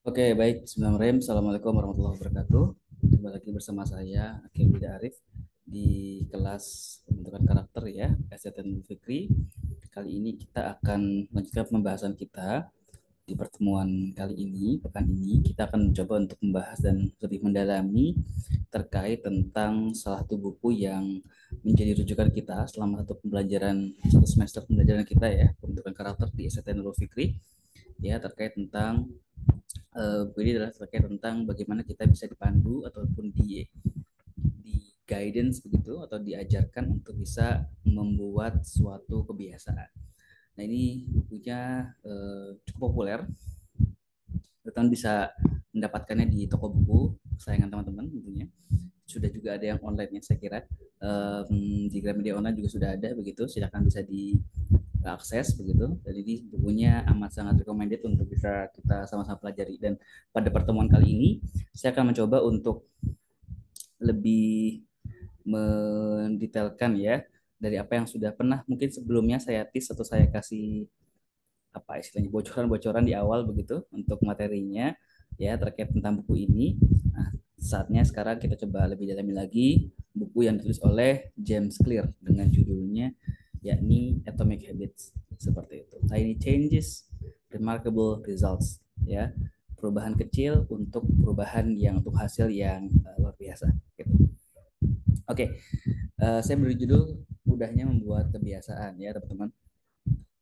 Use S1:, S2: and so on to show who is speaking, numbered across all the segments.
S1: Oke, baik. Bismillahirrahmanirrahim. Assalamualaikum warahmatullahi wabarakatuh. Kembali lagi bersama saya, Akim Bida Arif, di kelas pembentukan karakter ya, STN Fikri. Kali ini kita akan melanjutkan pembahasan kita. Di pertemuan kali ini, pekan ini, kita akan mencoba untuk membahas dan lebih mendalami terkait tentang salah satu buku yang menjadi rujukan kita selama satu semester pembelajaran kita ya, pembentukan karakter di STN Fikri, ya, terkait tentang ini adalah terkait tentang bagaimana kita bisa dipandu ataupun di guidance begitu atau diajarkan untuk bisa membuat suatu kebiasaan. Nah, ini bukunya cukup populer. Teman-teman bisa mendapatkannya di toko buku kesayangan teman-teman tentunya. Sudah juga ada yang online ya saya kira. Di Gramedia Online juga sudah ada begitu. Silakan bisa diakses begitu. Dan ini bukunya amat sangat recommended untuk bisa kita sama-sama pelajari. Dan pada pertemuan kali ini saya akan mencoba untuk lebih mendetailkan ya dari apa yang sudah pernah mungkin sebelumnya saya tis atau saya kasih apa istilahnya bocoran-bocoran di awal begitu untuk materinya ya terkait tentang buku ini. Nah, saatnya sekarang kita coba lebih dalami lagi buku yang ditulis oleh James Clear dengan judulnya yakni Atomic Habits seperti itu. Tiny changes, remarkable results ya. Perubahan kecil untuk perubahan yang untuk hasil yang luar biasa gitu. Oke, saya beri judul mudahnya membuat kebiasaan ya teman-teman.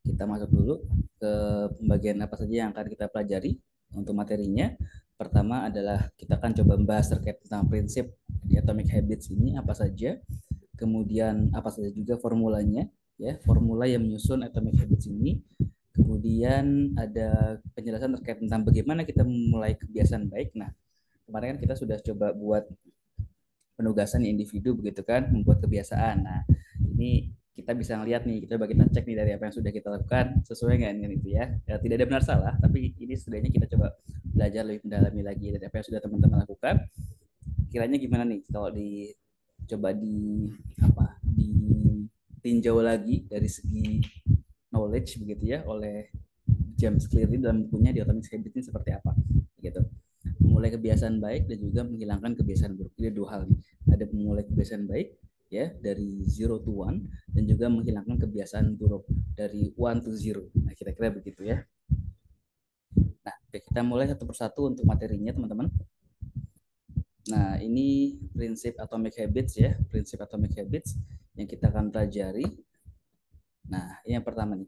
S1: Kita masuk dulu ke pembagian apa saja yang akan kita pelajari untuk materinya. Pertama adalah kita akan coba membahas terkait tentang prinsip di Atomic Habits ini apa saja, kemudian apa saja juga formulanya, ya formula yang menyusun Atomic Habits ini. Kemudian ada penjelasan terkait tentang bagaimana kita memulai kebiasaan baik. Nah, kemarin kan kita sudah coba buat penugasan individu begitu kan, membuat kebiasaan. Nah, ini kita bisa ngeliat nih, kita coba kita cek nih dari apa yang sudah kita lakukan sesuai nggak dengan itu ya. Tidak ada benar salah, tapi ini setidaknya kita coba belajar lebih mendalami lagi dari apa yang sudah teman-teman lakukan. Kiranya gimana nih kalau coba ditinjau lagi dari segi knowledge begitu ya oleh James Clear dalam bukunya di Atomic Habits ini seperti apa gitu. Memulai kebiasaan baik dan juga menghilangkan kebiasaan buruk. Ini dua hal nih. Ada memulai kebiasaan baik ya dari zero to one dan juga menghilangkan kebiasaan buruk dari one to zero. Nah, kira-kira begitu ya. Nah, kita mulai satu persatu untuk materinya teman-teman. Nah, ini prinsip Atomic Habits ya, prinsip Atomic Habits yang kita akan pelajari. Nah, ini yang pertama nih.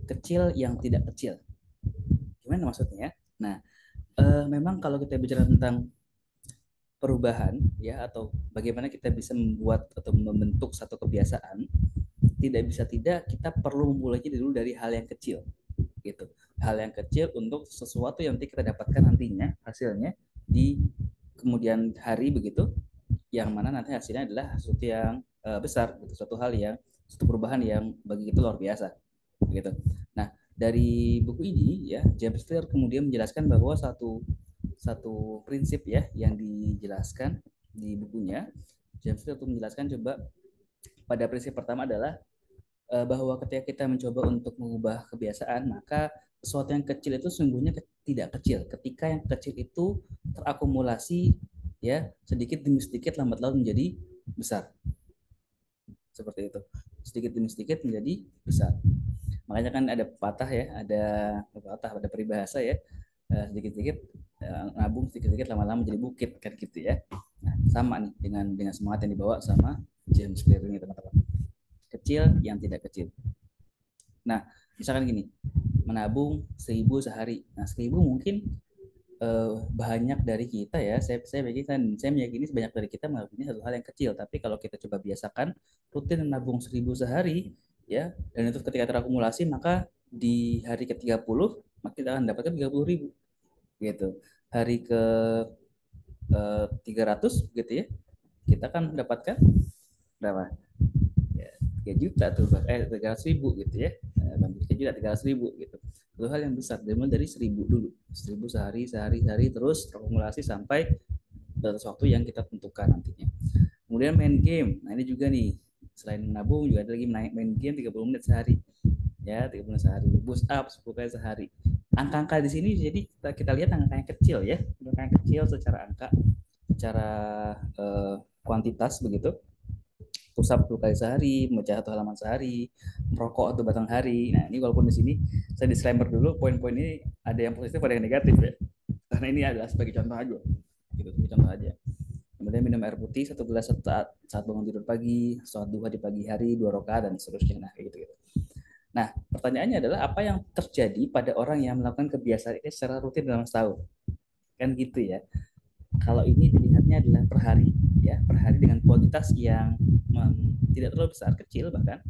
S1: Kecil yang tidak kecil. Gimana maksudnya? Nah, memang kalau kita bicara tentang perubahan ya atau bagaimana kita bisa membuat atau membentuk satu kebiasaan, tidak bisa tidak kita perlu memulainya dulu dari hal yang kecil gitu. Hal yang kecil untuk sesuatu yang nanti kita dapatkan nantinya hasilnya di kemudian hari begitu, yang mana nanti hasilnya adalah sesuatu yang besar gitu, suatu hal yang suatu perubahan yang bagi kita luar biasa gitu. Nah, dari buku ini ya James Clear kemudian menjelaskan bahwa satu satu prinsip ya yang dijelaskan di bukunya. James Clear untuk menjelaskan coba pada prinsip pertama adalah bahwa ketika kita mencoba untuk mengubah kebiasaan, maka sesuatu yang kecil itu sungguhnya tidak kecil. Ketika yang kecil itu terakumulasi ya sedikit demi sedikit lambat laun menjadi besar. Seperti itu. Sedikit demi sedikit menjadi besar. Makanya kan ada pepatah ya, ada peribahasa ya, sedikit-sedikit nabung sedikit-sedikit lama-lama menjadi bukit kan gitu ya. Nah, sama nih dengan semangat yang dibawa sama James Clear ini teman-teman. Kecil yang tidak kecil. Nah, misalkan gini, menabung 1.000 sehari. Nah, 1.000 mungkin banyak dari kita ya. Saya meyakini sebanyak dari kita melakukannya satu hal yang kecil. Tapi kalau kita coba biasakan rutin menabung 1.000 sehari, ya, dan itu ketika terakumulasi maka di hari ke-30 maka kita akan dapatkan 30.000 gitu. Hari ke 300 gitu ya. Kita akan mendapatkan berapa? Ya, 3 juta tuh 300.000 gitu ya, 3 juta 300.000 gitu. Itu hal yang besar, dimulai dari 1.000 dulu, 1.000 sehari terus akumulasi sampai batas waktu yang kita tentukan nantinya. Kemudian main game, nah ini juga nih selain menabung juga ada lagi main game 30 menit sehari ya, 30 menit sehari, push up 10 kali sehari. angka-angka di sini jadi kita lihat angka yang kecil ya, angka yang kecil secara angka, secara kuantitas begitu. Pusat 10 kali sehari, membaca satu halaman sehari, merokok atau batang hari. Nah ini walaupun di sini saya disclaimer dulu, poin-poin ini ada yang positif ada yang negatif ya, karena ini adalah sebagai contoh aja, gitu, sebagai contoh aja. Kemudian minum air putih 1 gelas saat bangun tidur pagi, sholat duha di pagi hari 2 rakaat dan seterusnya. Nah kayak gitu. Nah pertanyaannya adalah apa yang terjadi pada orang yang melakukan kebiasaan ini secara rutin dalam setahun? Kan gitu ya. Kalau ini dilihatnya adalah per hari, ya per hari dengan kualitas yang tidak terlalu besar, kecil bahkan.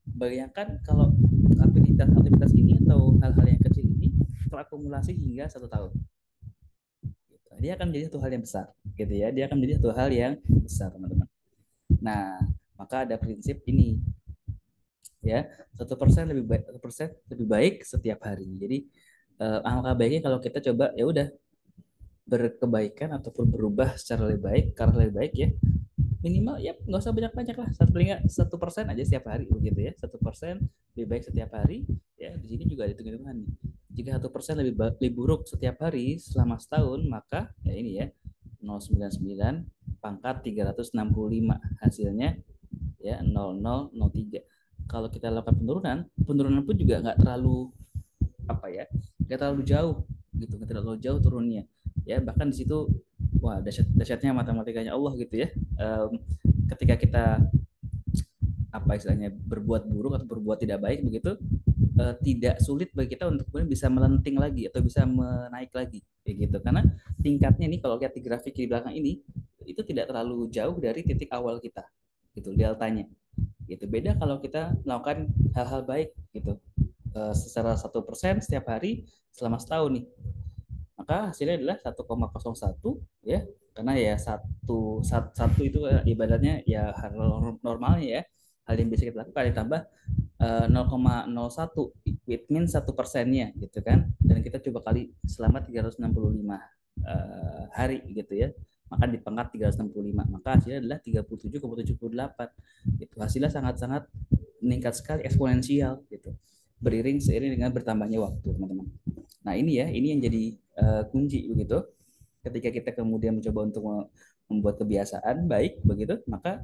S1: Bayangkan kalau aktivitas ini atau hal-hal yang kecil ini terakumulasi hingga 1 tahun. Dia akan menjadi satu hal yang besar, gitu ya. Dia akan menjadi satu hal yang besar, teman-teman. Nah, maka ada prinsip ini, ya 1% lebih baik, 1% lebih baik setiap hari. Jadi angka baiknya kalau kita coba ya udah berkebaikan ataupun berubah secara lebih baik, karena lebih baik ya minimal ya nggak usah banyak-banyak lah, 1% aja setiap hari begitu ya. 1% lebih baik setiap hari ya. Di sini juga ada hitung-hitungan nih. Jika 1% lebih buruk setiap hari selama setahun, maka ya ini ya 0,99 pangkat 365 hasilnya ya 0003. Kalau kita lakukan penurunan pun juga nggak terlalu apa ya, nggak terlalu jauh gitu, nggak terlalu jauh turunnya ya. Bahkan di situ wah dahsyatnya matematikanya Allah gitu ya. Ketika kita apa istilahnya berbuat buruk atau berbuat tidak baik begitu, tidak sulit bagi kita untuk kemudian bisa melenting lagi atau bisa menaik lagi kayak gitu, karena tingkatnya nih kalau lihat di grafik di belakang ini itu tidak terlalu jauh dari titik awal kita gitu, deltanya gitu. Beda kalau kita melakukan hal-hal baik gitu secara 1% setiap hari selama setahun nih, maka hasilnya adalah 1,01 ya, karena ya satu itu ibaratnya ya hal normalnya ya, hal yang bisa kita lakukan ditambah 0,01, it means 1%-nya gitu kan, dan kita coba kali selama 365 hari gitu ya, maka di pangkat 365 maka hasilnya adalah 37,78. Itu hasilnya sangat-sangat meningkat sekali, eksponensial gitu, seiring dengan bertambahnya waktu, teman-teman. Nah ini ya, ini yang jadi kunci begitu. Ketika kita kemudian mencoba untuk membuat kebiasaan baik begitu, maka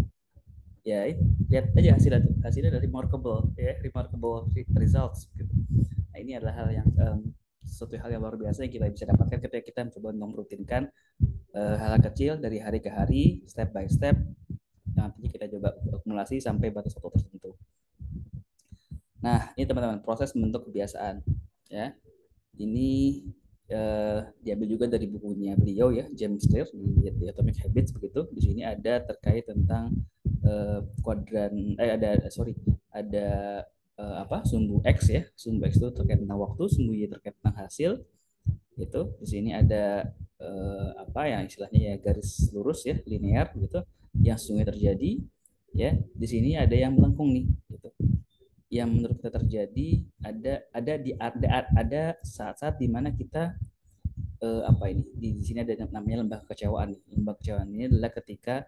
S1: ya lihat aja hasilnya dari remarkable ya, remarkable results gitu. Nah ini adalah hal yang sesuatu hal yang luar biasa yang kita bisa dapatkan ketika kita mencoba merutinkan hal kecil dari hari ke hari, step by step, yang nantinya kita coba akumulasi sampai batas waktu tertentu. Nah ini teman-teman proses membentuk kebiasaan ya. Ini diambil juga dari bukunya beliau ya, James Clear di Atomic Habits begitu. Di sini ada terkait tentang ada apa sumbu X ya. Sumbu X itu terkait tentang waktu, sumbu Y terkait tentang hasil. Itu di sini ada apa yang istilahnya ya garis lurus ya, linear gitu, yang sesungguhnya terjadi ya. Di sini ada yang melengkung nih gitu, yang menurut kita terjadi. Ada saat-saat di mana kita apa ini di sini ada namanya lembah kekecewaan. Lembah kekecewaan ini adalah ketika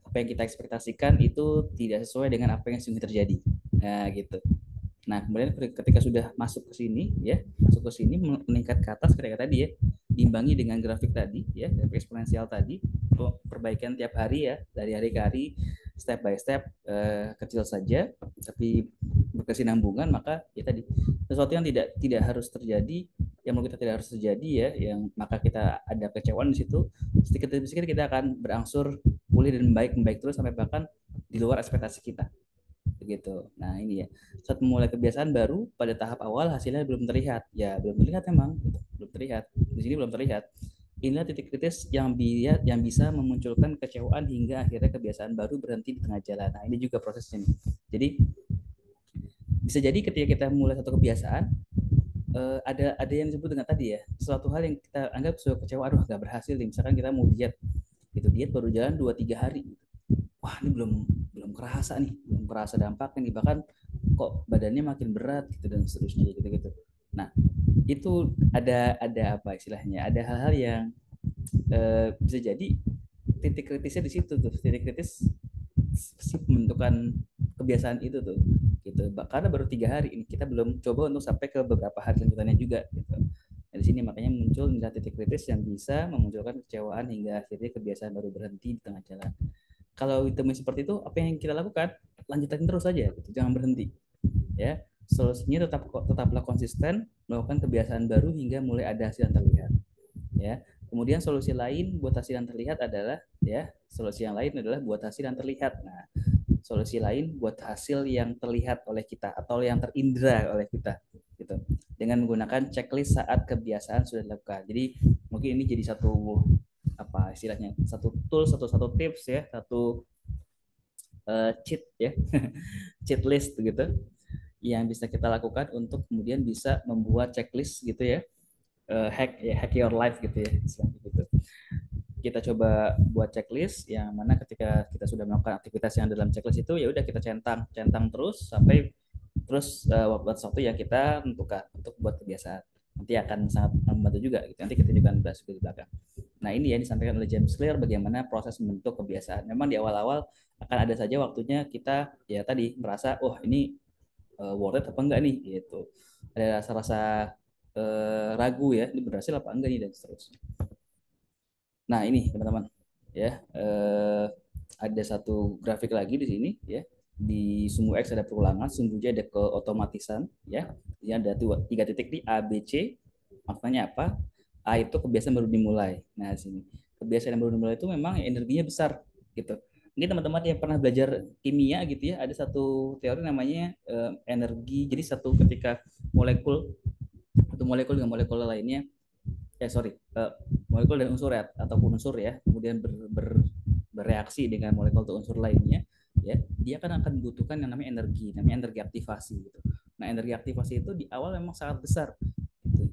S1: apa yang kita ekspektasikan itu tidak sesuai dengan apa yang sungguh terjadi. Nah gitu. Nah kemudian ketika sudah masuk ke sini ya, masuk ke sini meningkat ke atas ketika tadi ya, diimbangi dengan grafik tadi ya, grafik eksponensial tadi, perbaikan tiap hari ya, dari hari ke hari, step by step, kecil saja tapi berkesinambungan. Maka ya tadi sesuatu yang tidak harus terjadi, yang menurut kita tidak harus terjadi ya, yang maka kita ada kecewaan di situ, sedikit demi sedikit kita akan berangsur pulih dan membaik terus sampai bahkan di luar ekspektasi kita begitu. Nah ini ya, saat memulai kebiasaan baru pada tahap awal hasilnya belum terlihat ya, belum terlihat memang gitu. Belum terlihat di sini, belum terlihat. Inilah titik kritis yang bisa memunculkan kecewaan hingga akhirnya kebiasaan baru berhenti di tengah jalan. Nah ini juga prosesnya nih. Jadi bisa jadi ketika kita mulai satu kebiasaan, ada yang disebut dengan tadi ya, suatu hal yang kita anggap suatu kecewa, aduh gak berhasil nih. Misalkan kita mau diet gitu, diet baru jalan 2-3 hari, wah ini belum kerasa nih, belum kerasa dampaknya nih, bahkan kok badannya makin berat gitu dan seterusnya gitu. Nah itu ada apa istilahnya, ada hal-hal yang bisa jadi titik kritisnya di situ tuh, titik kritis si pembentukan kebiasaan itu tuh gitu. Karena baru 3 hari ini, kita belum coba untuk sampai ke beberapa hari selanjutnya juga gitu. di sini makanya muncul nilai titik kritis yang bisa memunculkan kecewaan hingga akhirnya kebiasaan baru berhenti di tengah jalan. Kalau ditemui seperti itu, apa yang kita lakukan? Lanjutin terus saja, gitu. Jangan berhenti. Ya, solusinya tetaplah konsisten melakukan kebiasaan baru hingga mulai ada hasil yang terlihat. Ya, kemudian solusi lain buat hasil yang terlihat adalah solusi yang lain adalah buat hasil yang terlihat. Nah, solusi lain buat hasil yang terlihat oleh kita atau yang terindra oleh kita, gitu, dengan menggunakan checklist saat kebiasaan sudah dilakukan. Jadi mungkin ini jadi satu apa istilahnya, satu tools, satu tips ya, satu cheat ya, cheat list gitu, yang bisa kita lakukan untuk kemudian bisa membuat checklist gitu ya, hack your life gitu ya, gitu. Kita coba buat checklist yang mana ketika kita sudah melakukan aktivitas yang dalam checklist itu, ya udah kita centang terus sampai terus buat sesuatu yang kita tentukan untuk buat kebiasaan. Nanti akan sangat membantu juga gitu. Nanti kita juga bahas di belakang. Nah, ini yang disampaikan oleh James Clear bagaimana proses membentuk kebiasaan. Memang di awal-awal akan ada saja waktunya kita ya tadi merasa, oh ini worth it apa enggak nih gitu. Ada rasa-rasa ragu ya, ini berhasil apa enggak nih, dan seterusnya. Nah, ini teman-teman ya, ada satu grafik lagi di sini ya. Di sumbu X ada perulangan, sumbu Y ada keotomatisan ya. Ini ada 3 titik di A, B, C. Maknanya apa? A itu kebiasaan baru dimulai. Nah, di sini kebiasaan yang baru dimulai itu memang energinya besar gitu. Ini teman-teman yang pernah belajar kimia gitu ya, ada satu teori namanya energi. Jadi satu ketika molekul atau molekul dengan molekul lainnya, molekul dan unsur ya, ataupun unsur ya, kemudian bereaksi dengan molekul atau unsur lainnya, ya, dia akan membutuhkan yang namanya energi aktivasi gitu. Nah, energi aktivasi itu di awal memang sangat besar. Gitu.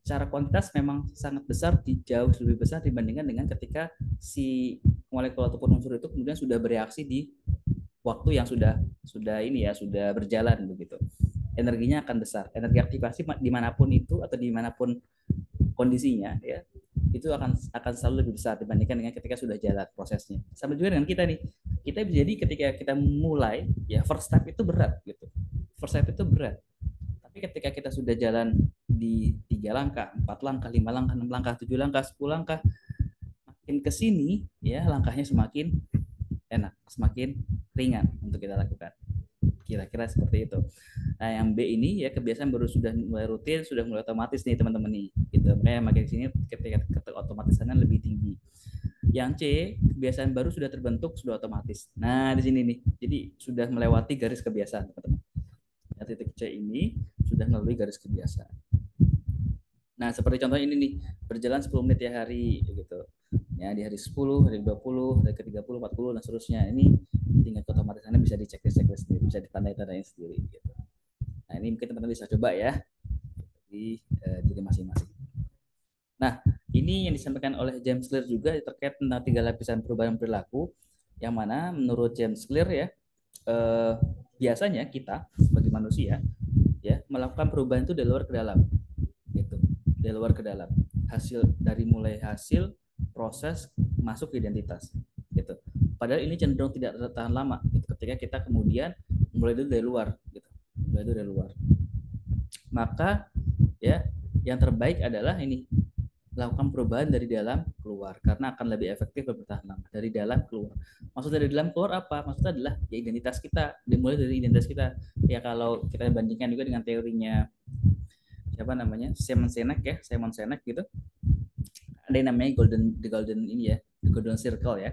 S1: Secara kuantitas memang sangat besar, jauh lebih besar dibandingkan dengan ketika si molekul ataupun unsur itu kemudian sudah bereaksi di waktu yang sudah ini ya, sudah berjalan begitu. Energinya akan besar. Energi aktivasi dimanapun itu atau dimanapun kondisinya ya, itu akan selalu lebih besar dibandingkan dengan ketika sudah jalan prosesnya. Sama juga dengan kita nih, kita jadi ketika kita mulai ya, first step itu berat gitu, first step itu berat, tapi ketika kita sudah jalan di 3 langkah, 4 langkah, 5 langkah, 6 langkah, 7 langkah, 10 langkah, makin kesini ya langkahnya semakin enak, semakin ringan untuk kita lakukan. Kira-kira seperti itu. Nah, yang B ini ya, kebiasaan baru sudah mulai rutin, sudah mulai otomatis nih teman-teman nih. Gitu. Makanya makin sini ketika otomatisannya lebih tinggi. Yang C, kebiasaan baru sudah terbentuk, sudah otomatis. Nah, di sini nih. Jadi sudah melewati garis kebiasaan, teman-teman. Nah, titik C ini sudah melalui garis kebiasaan. Nah, seperti contoh ini nih, berjalan 10 menit ya hari gitu. Ya, di hari 10, hari 20, hari ke-30, 40 dan seterusnya. Ini tingkat otomatisannya bisa dicek sendiri, bisa ditandai-tandain sendiri gitu. Nah, ini mungkin teman-teman bisa coba ya di diri masing-masing. Nah, ini yang disampaikan oleh James Clear juga terkait tentang 3 lapisan perubahan perilaku, yang mana menurut James Clear ya, biasanya kita sebagai manusia ya melakukan perubahan itu dari luar ke dalam gitu, dari luar ke dalam, dari mulai hasil proses masuk ke identitas gitu. Padahal ini cenderung tidak tahan lama gitu, ketika kita kemudian mulai dari luar gitu, mulai dari luar. Maka ya yang terbaik adalah ini, lakukan perubahan dari dalam keluar, karena akan lebih efektif dan bertahan lama. Dari dalam keluar. Maksud dari dalam keluar apa? Maksudnya adalah ya identitas kita, dimulai dari identitas kita. Ya kalau kita bandingkan juga dengan teorinya siapa namanya, Simon Sinek gitu. Ada yang namanya the golden circle ya.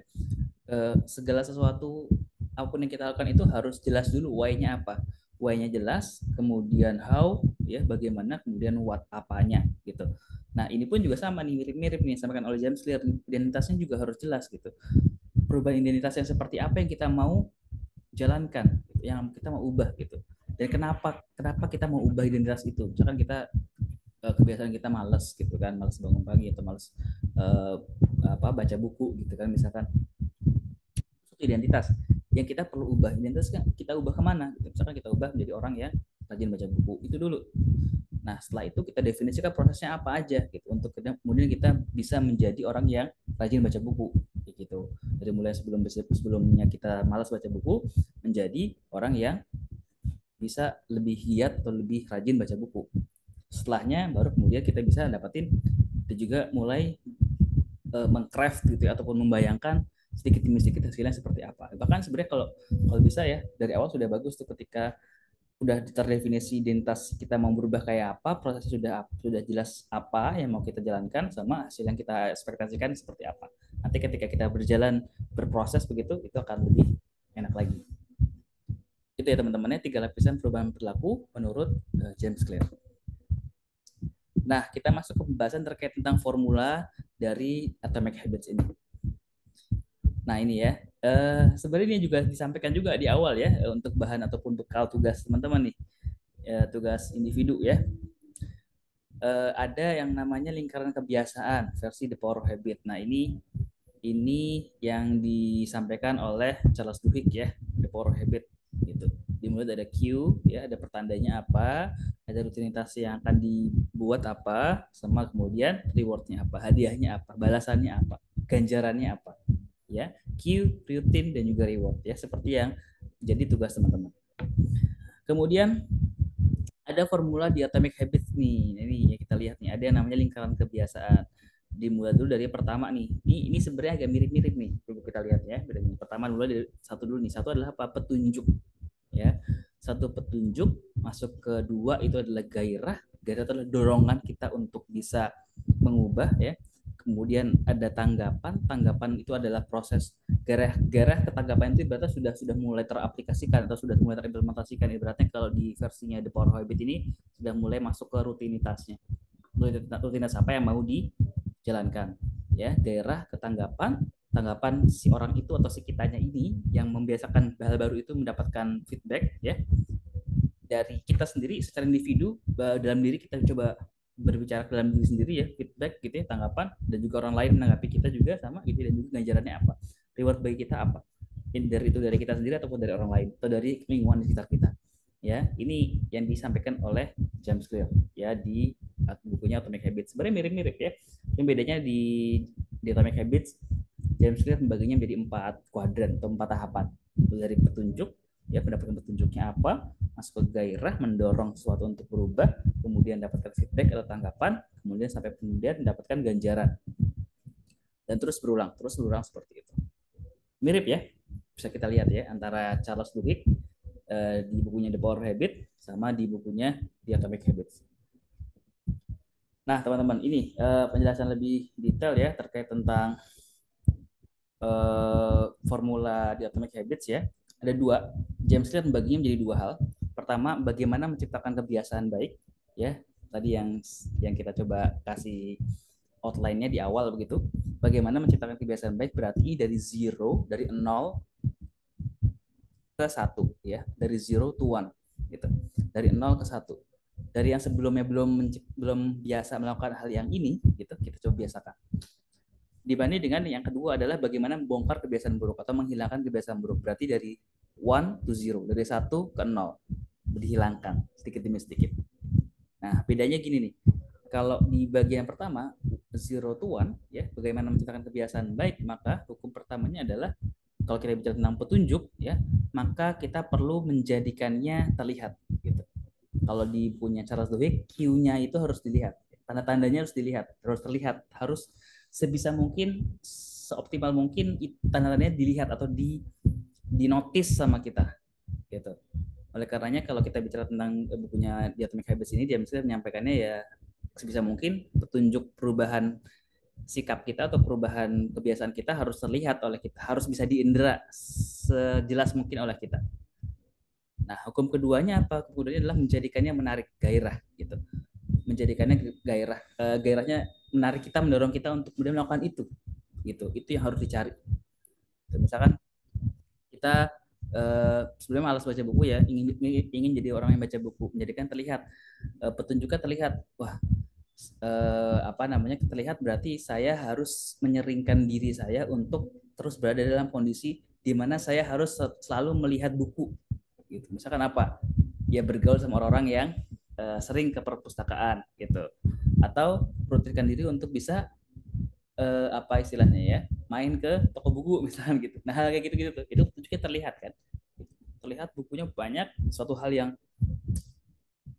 S1: Segala sesuatu apapun yang kita lakukan itu harus jelas dulu why-nya apa. Why-nya jelas, kemudian how ya, bagaimana, kemudian what, apanya gitu. Nah, ini pun juga sama nih, mirip-mirip nih sampaikan oleh James Clear, identitasnya juga harus jelas gitu. Perubahan identitas yang seperti apa yang kita mau jalankan, yang kita mau ubah gitu. Dan kenapa kita mau ubah identitas itu? Misalkan kita kebiasaan kita malas gitu kan, malas bangun pagi atau malas baca buku gitu kan, misalkan identitas yang kita perlu ubah. Identitas kan kita ubah kemana gitu. Misalkan kita ubah menjadi orang yang rajin baca buku, itu dulu. Nah, setelah itu kita definisikan prosesnya apa aja gitu, untuk kemudian kita bisa menjadi orang yang rajin baca buku gitu. Dari mulai sebelumnya kita malas baca buku menjadi orang yang bisa lebih giat atau lebih rajin baca buku. Setelahnya baru kemudian kita bisa dapatin dan juga mulai mengcraft gitu ya, ataupun membayangkan sedikit demi sedikit hasilnya seperti apa. Bahkan sebenarnya kalau kalau bisa ya dari awal sudah bagus tuh ketika udah terdefinisi identitas kita mau berubah kayak apa, prosesnya sudah jelas apa yang mau kita jalankan sama hasil yang kita ekspektasikan seperti apa. Nanti ketika kita berjalan berproses begitu itu akan lebih enak lagi. Itu ya teman-temannya 3 lapisan perubahan perilaku menurut James Clear. Nah, kita masuk ke pembahasan terkait tentang formula dari Atomic Habits ini. Nah, ini ya. Sebenarnya ini juga disampaikan juga di awal ya untuk bahan ataupun bekal tugas teman-teman nih. Tugas individu ya. Ada yang namanya lingkaran kebiasaan versi The Power of Habit. Nah, ini yang disampaikan oleh Charles Duhigg ya, The Power of Habit gitu. Dimulai ada Q ya, ada pertandanya apa, ada rutinitas yang akan dibuat apa, sama kemudian rewardnya apa, hadiahnya apa, balasannya apa, ganjarannya apa ya. Q, rutin dan juga reward ya, seperti yang jadi tugas teman-teman. Kemudian ada formula di Atomic Habits nih. Ini ya kita lihat nih, ada yang namanya lingkaran kebiasaan. Dimulai dulu dari pertama nih. Ini sebenarnya agak mirip-mirip nih. Coba kita lihat ya. Bedanya. Pertama mulai dari satu dulu nih. Satu adalah apa? Petunjuk. Ya. Satu petunjuk, masuk ke dua itu adalah gairah. Gairah itu adalah dorongan kita untuk bisa mengubah ya. Kemudian ada tanggapan. Tanggapan itu adalah proses gairah ketanggapan itu berarti sudah mulai teraplikasikan atau sudah mulai terimplementasikan. Ibaratnya kalau di versinya The Power Habit ini sudah mulai masuk ke rutinitasnya. Rutinitas apa yang mau dijalankan ya. Gairah ketanggapan, tanggapan si orang itu atau si kitanya ini yang membiasakan hal baru itu mendapatkan feedback ya dari kita sendiri secara individu. Dalam diri kita coba berbicara ke dalam diri sendiri ya, feedback gitu ya, tanggapan, dan juga orang lain menanggapi kita juga sama gitu, dan juga ganjarannya apa, reward bagi kita apa, dari itu dari kita sendiri ataupun dari orang lain atau dari lingkungan di sekitar kita ya. Ini yang disampaikan oleh James Clear ya di bukunya Atomic Habits. Sebenarnya mirip-mirip ya, yang bedanya di Atomic Habits James Clear membaginya menjadi 4 kuadran atau 4 tahapan. Dari petunjuk ya, mendapatkan petunjuknya apa, masuk ke gairah, mendorong sesuatu untuk berubah, kemudian dapatkan feedback atau tanggapan, kemudian sampai kemudian mendapatkan ganjaran, dan terus berulang seperti itu. Mirip ya, bisa kita lihat ya antara Charles Duhigg di bukunya The Power Habit sama di bukunya The Atomic Habits. Nah teman-teman, ini penjelasan lebih detail ya terkait tentang formula di Atomic Habits ya. Ada dua. James Clear membaginya menjadi 2 hal. Pertama, bagaimana menciptakan kebiasaan baik ya. Tadi yang kita coba kasih outline-nya di awal begitu. Bagaimana menciptakan kebiasaan baik berarti dari zero, dari 0 ke 1 ya. Dari 0 to 1 gitu. Dari 0 ke 1. Dari yang sebelumnya belum biasa melakukan hal yang ini gitu, kita coba biasakan. Dibanding dengan yang kedua adalah bagaimana membongkar kebiasaan buruk atau menghilangkan kebiasaan buruk. Berarti dari 1 to 0, dari 1 ke 0, dihilangkan sedikit demi sedikit. Nah, bedanya gini nih. Kalau di bagian pertama, 0 to 1, ya, bagaimana menciptakan kebiasaan baik, maka hukum pertamanya adalah kalau kita bicara tentang petunjuk, ya, maka kita perlu menjadikannya terlihat. Gitu. Kalau di punya Charles Duhigg, Q-nya itu harus dilihat, tanda-tandanya harus dilihat, harus terlihat, harus sebisa mungkin, seoptimal mungkin tanda-tandanya dilihat atau di notice sama kita gitu. Oleh karenanya kalau kita bicara tentang bukunya The Atomic Habits ini, dia misalnya menyampaikannya ya sebisa mungkin petunjuk perubahan sikap kita atau perubahan kebiasaan kita harus terlihat oleh kita, harus bisa diindera sejelas mungkin oleh kita. Nah, hukum keduanya apa? Kemudian adalah menjadikannya menarik, gairah gitu. Menjadikannya gairah, gairahnya menarik kita, mendorong kita untuk kemudian melakukan itu gitu. Itu yang harus dicari. Misalkan kita sebenarnya malas baca buku ya, ingin jadi orang yang baca buku, menjadikan terlihat, petunjuknya terlihat. Wah, apa namanya, terlihat berarti saya harus menyeringkan diri saya untuk terus berada dalam kondisi di mana saya harus selalu melihat buku gitu. Misalkan apa, ya bergaul sama orang-orang yang sering ke perpustakaan gitu, atau rutinkan diri untuk bisa apa istilahnya ya, main ke toko buku misalnya gitu. Nah hal kayak gitu-gitu tuh, itu petunjuknya terlihat kan, terlihat bukunya banyak, suatu hal yang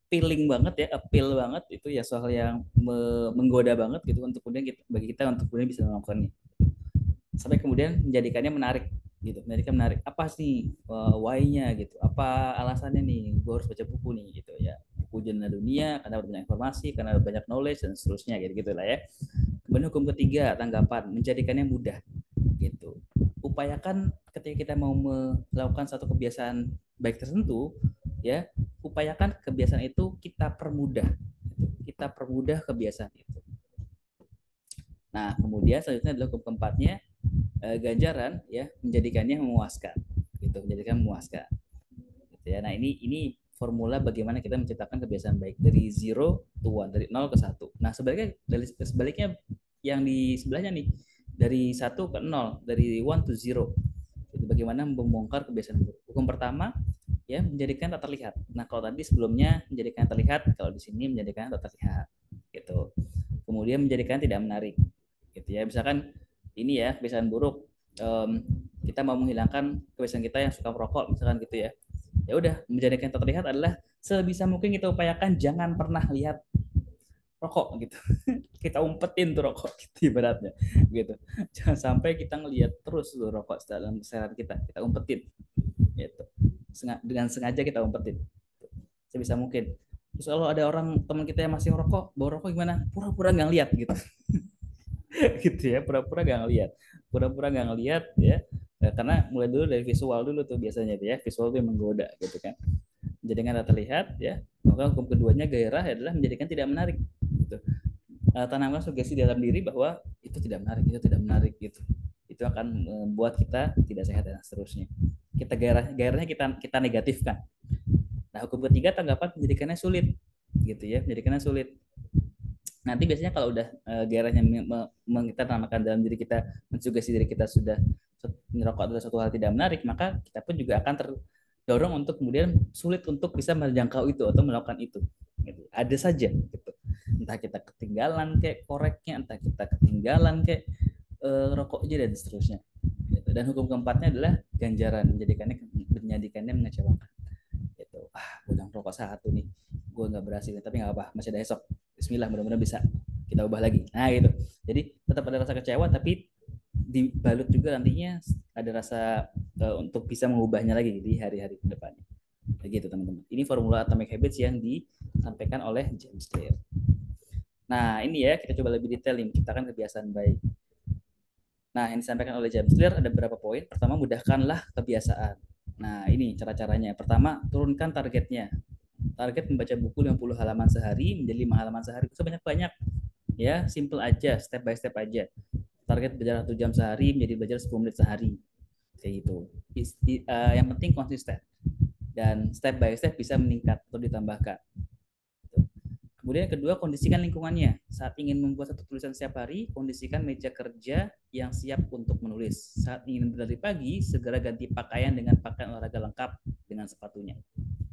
S1: appealing banget ya, appeal banget itu ya, soal yang menggoda banget gitu untuk kemudian kita, bagi kita untuk kemudian bisa melakukannya, sampai kemudian menjadikannya menarik gitu, menjadikan menarik apa sih why-nya gitu, apa alasannya nih gue harus baca buku nih gitu ya, buku jurnal dunia karena banyak informasi, karena banyak knowledge dan seterusnya gitu gitulah ya. Kemudian hukum ketiga, tanggapan, menjadikannya mudah gitu. Upayakan ketika kita mau melakukan satu kebiasaan baik tertentu ya, upayakan kebiasaan itu kita permudah gitu. Kita permudah kebiasaan itu. Nah kemudian selanjutnya adalah hukum keempatnya, ganjaran ya, menjadikannya memuaskan gitu, menjadikan memuaskan gitu ya. Nah ini formula bagaimana kita menciptakan kebiasaan baik dari zero to one, dari nol ke satu. Nah sebaliknya yang di sebelahnya nih, dari satu ke nol, dari one to zero, itu bagaimana membongkar kebiasaan buruk. Hukum pertama ya, menjadikan tak terlihat. Nah kalau tadi sebelumnya menjadikan terlihat, kalau di sini menjadikan tak terlihat gitu. Kemudian menjadikan tidak menarik gitu ya. Misalkan ini ya kebiasaan buruk, kita mau menghilangkan kebiasaan kita yang suka merokok misalkan gitu ya. Ya udah, menjadikan tak terlihat adalah sebisa mungkin kita upayakan jangan pernah lihat rokok gitu. Kita umpetin tuh rokok gitu ibaratnya gitu. Jangan sampai kita ngelihat terus tuh rokok dalam keseharian kita umpetin gitu. Dengan sengaja kita umpetin sebisa mungkin. Terus kalau ada orang teman kita yang masih ngerokok, bawa rokok gimana? Pura-pura nggak lihat gitu. Gitu ya, pura-pura nggak ngelihat, pura-pura nggak ngelihat ya. Karena mulai dulu dari visual dulu tuh biasanya tuh ya, visual tuh yang menggoda gitu kan, menjadikan tak terlihat ya. Maka hukum keduanya gairah adalah menjadikan tidak menarik gitu. Tanamkan sugesti dalam diri bahwa itu tidak menarik, itu tidak menarik gitu, itu akan membuat kita tidak sehat dan seterusnya. Kita gairahnya kita negatifkan. Nah hukum ketiga, tanggapan, menjadikannya sulit gitu ya, menjadikannya sulit. Nanti biasanya kalau udah gairahnya kita namakan dalam diri kita, mensugesti diri kita sudah merokok adalah suatu hal tidak menarik, maka kita pun juga akan terdorong untuk kemudian sulit untuk bisa menjangkau itu atau melakukan itu gitu. Ada saja gitu, entah kita ketinggalan kayak koreknya, entah kita ketinggalan kayak rokoknya dan seterusnya gitu. Dan hukum keempatnya adalah ganjaran, menjadikannya mengecewakan gitu. Gue udah rokok satu nih, gue nggak berhasil, tapi nggak apa, masih ada esok, Bismillah, mudah-mudahan bisa kita ubah lagi. Nah gitu, jadi tetap ada rasa kecewa, tapi dibalut juga nantinya ada rasa untuk bisa mengubahnya lagi di hari-hari kedepannya. Begitu teman-teman, ini formula Atomic Habits yang disampaikan oleh James Clear. Nah ini ya, kita coba lebih detail nih menciptakan kebiasaan baik. Nah yang disampaikan oleh James Clear ada beberapa poin. Pertama, mudahkanlah kebiasaan. Nah ini cara-caranya. Pertama, turunkan targetnya. Target membaca buku 50 halaman sehari menjadi 5 halaman sehari, itu banyak-banyak ya, simple aja, step by step aja. Target belajar 1 jam sehari menjadi belajar 10 menit sehari, kayak gitu. Yang penting konsisten dan step by step bisa meningkat atau ditambahkan. Kemudian yang kedua, kondisikan lingkungannya. Saat ingin membuat satu tulisan setiap hari, kondisikan meja kerja yang siap untuk menulis. Saat ingin berlari pagi, segera ganti pakaian dengan pakaian olahraga lengkap dengan sepatunya.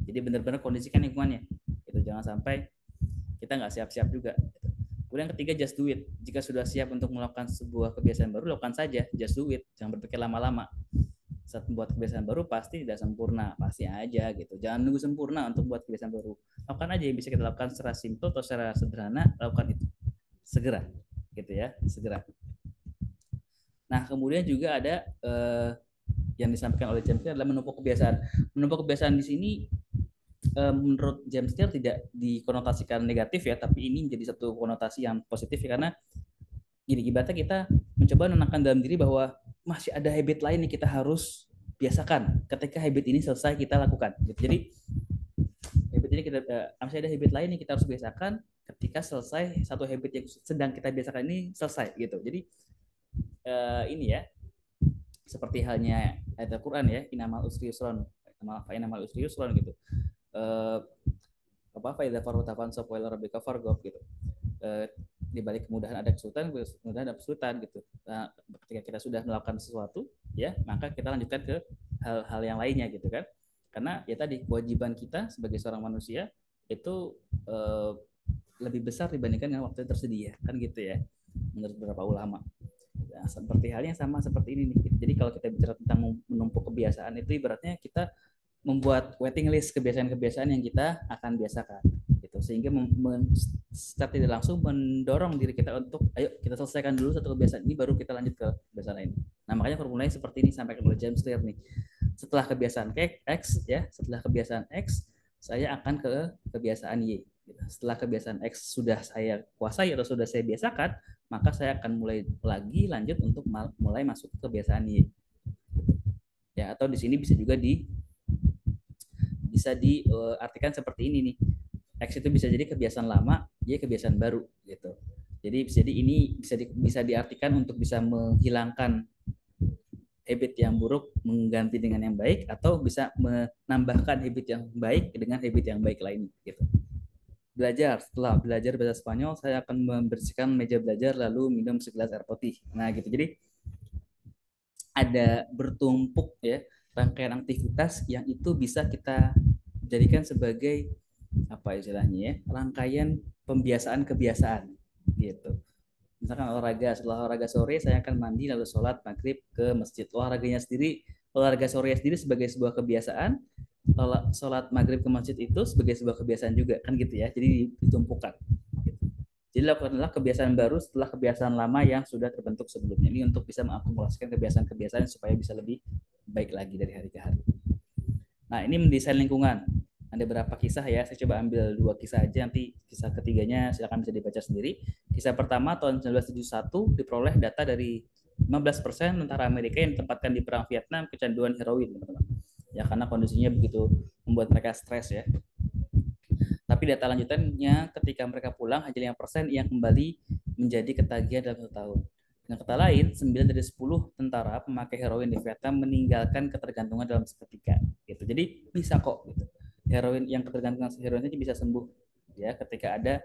S1: Jadi benar-benar kondisikan lingkungannya. Itu jangan sampai kita nggak siap-siap juga. Kemudian yang ketiga, just do it. Jika sudah siap untuk melakukan sebuah kebiasaan baru, lakukan saja. Just do it. Jangan berpikir lama-lama. Saat membuat kebiasaan baru pasti tidak sempurna, pasti aja gitu. Jangan nunggu sempurna untuk buat kebiasaan baru. Lakukan aja yang bisa kita lakukan secara simple atau secara sederhana, lakukan itu segera, gitu ya, segera. Nah kemudian juga ada yang disampaikan oleh James Clear adalah menumpuk kebiasaan. Menumpuk kebiasaan di sini menurut James Clear tidak dikonotasikan negatif ya, tapi ini menjadi satu konotasi yang positif ya, karena gini, ibaratnya kita mencoba menenangkan dalam diri bahwa masih ada habit lain yang kita harus biasakan ketika habit ini selesai kita lakukan. Jadi habit ini kita masih ada habit lain yang kita harus biasakan ketika selesai satu habit yang sedang kita biasakan ini selesai gitu. Jadi ini ya, seperti halnya ayat Al-Quran ya, inamal usri yusron, inamal usri yusron gitu. Apa idza faragta fansab wa ila rabbika farghab gitu. Di balik kemudahan ada kemudahan ada kesulitan gitu. Nah, ketika kita sudah melakukan sesuatu ya, maka kita lanjutkan ke hal-hal yang lainnya gitu kan. Karena ya tadi, kewajiban kita sebagai seorang manusia itu lebih besar dibandingkan dengan waktu yang tersedia kan gitu ya, menurut beberapa ulama. Nah, seperti halnya sama seperti ini nih. Jadi kalau kita bicara tentang menumpuk kebiasaan, itu ibaratnya kita membuat waiting list kebiasaan-kebiasaan yang kita akan biasakan gitu, sehingga secara tidak langsung mendorong diri kita untuk ayo kita selesaikan dulu satu kebiasaan ini baru kita lanjut ke kebiasaan lain. Nah makanya formulanya seperti ini sampai oleh James Clear nih. Setelah kebiasaan X ya, setelah kebiasaan X saya akan ke kebiasaan Y. Setelah kebiasaan X sudah saya kuasai atau sudah saya biasakan, maka saya akan mulai lagi lanjut untuk mulai masuk ke kebiasaan Y. Ya, atau di sini bisa diartikan seperti ini nih. X itu bisa jadi kebiasaan lama, Y kebiasaan baru gitu. Jadi ini bisa diartikan untuk bisa menghilangkan habit yang buruk mengganti dengan yang baik, atau bisa menambahkan habit yang baik dengan habit yang baik lain gitu. Belajar, setelah belajar bahasa Spanyol saya akan membersihkan meja belajar lalu minum segelas air putih. Nah gitu, jadi ada bertumpuk ya rangkaian aktivitas yang itu bisa kita jadikan sebagai apa istilahnya ya, rangkaian pembiasaan kebiasaan gitu. Misalkan olahraga, setelah olahraga sore saya akan mandi lalu sholat maghrib ke masjid. Olahraga sore sendiri sebagai sebuah kebiasaan, sholat maghrib ke masjid itu sebagai sebuah kebiasaan juga kan gitu ya. Jadi ditumpukan. Jadi lakukanlah kebiasaan baru setelah kebiasaan lama yang sudah terbentuk sebelumnya. Ini untuk bisa mengakumulasikan kebiasaan-kebiasaan supaya bisa lebih baik lagi dari hari ke hari. Nah ini mendesain lingkungan. Ada berapa kisah ya, saya coba ambil 2 kisah aja, nanti kisah ketiganya silakan bisa dibaca sendiri. Kisah pertama tahun 1971 diperoleh data dari 15% tentara Amerika yang ditempatkan di perang Vietnam kecanduan heroin, teman-teman. Ya karena kondisinya begitu membuat mereka stres ya. Tapi data lanjutannya ketika mereka pulang hanya 5% yang kembali menjadi ketagihan dalam 1 tahun. Dengan kata lain, 9 dari 10 tentara pemakai heroin di Vietnam meninggalkan ketergantungan dalam seketika. Gitu. Jadi bisa kok gitu. Heroin yang ketergantungan heroin itu bisa sembuh ya ketika ada